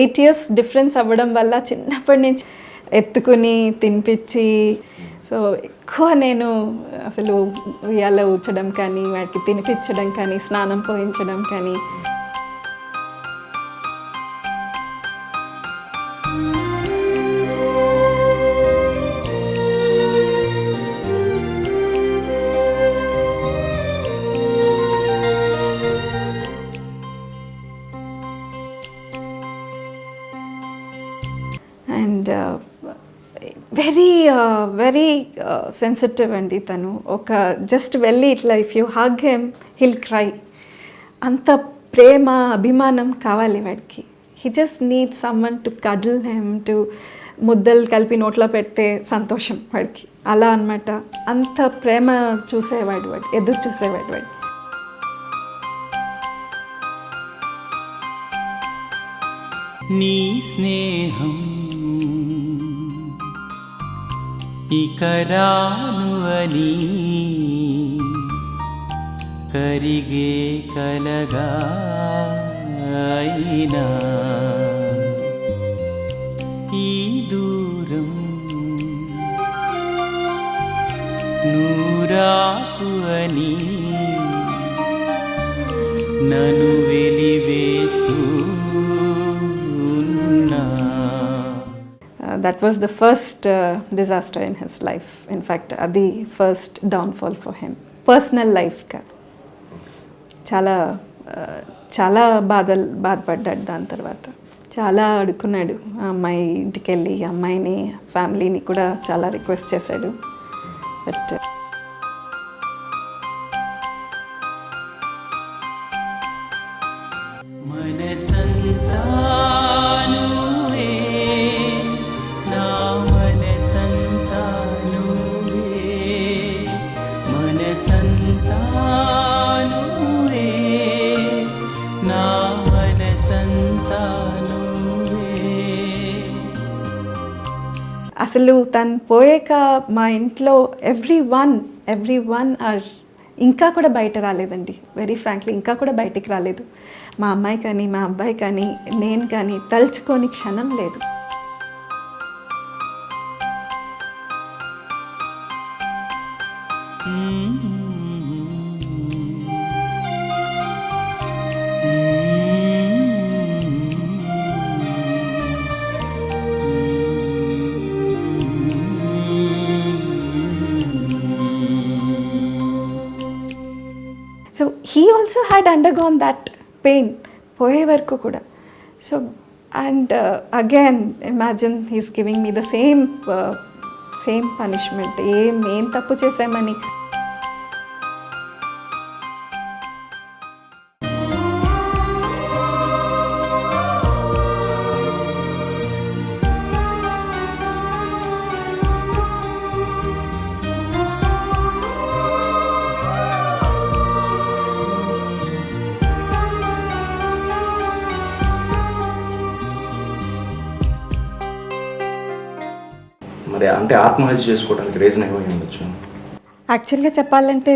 8 years difference అవ్వడం వల్ల చిన్నప్పటి నుంచి ఎత్తుకుని తినిపించి, సో ఎక్కువ నేను అసలు ఉయ్యాల ఊచడం కానీ, వాడికి తినిపించడం కానీ, స్నానం పోయించడం కానీ. అండ్ వెరీ సెన్సిటివ్ అండి తను. ఒక జస్ట్ వెళ్ళి ఇట్లా if you hug him he'll cry. అంత ప్రేమ అభిమానం కావాలి వాడికి. He just need someone to cuddle him, to ముద్దలు కలిపి నోట్లో పెడితే సంతోషం వాడికి. అలా అనమాట. అంత ప్రేమ చూసేవాడు వాడు, ఎదురు చూసేవాడు వాడు. నీ స్నేహం ఇకరాను అని కరిగే కలగా అయినా ఈ దూరం నూరాకు అని నన్ను వెలివేస్తూ. That was the first disaster in his life. In fact, అది first downfall for him. Personal life గా చాలా బాధపడ్డాడు. దాని తర్వాత చాలా అడుక్కున్నాడు. ఆ అమ్మాయి ఇంటికి వెళ్ళి అమ్మాయిని, ఫ్యామిలీని కూడా చాలా రిక్వెస్ట్ చేశాడు. బట్ అసలు తను పోయాక మా ఇంట్లో ఎవ్రీ వన్ ఆర్ ఇంకా కూడా బయట రాలేదండి. వెరీ ఫ్రాంక్లీ ఇంకా కూడా బయటికి రాలేదు. మా అమ్మాయి కానీ, మా అబ్బాయి కానీ, నేను కానీ తలుచుకొని క్షణం లేదు. So he also had undergone that pain పోయే వరకు కూడా. So and again imagine he's giving me the same punishment. ఏం తప్పు చేశామని. మరి అంటే ఆత్మహత్య చేసుకోవడానికి రీజన్ ఏమై ఉండొచ్చు? యాక్చువల్గా చెప్పాలంటే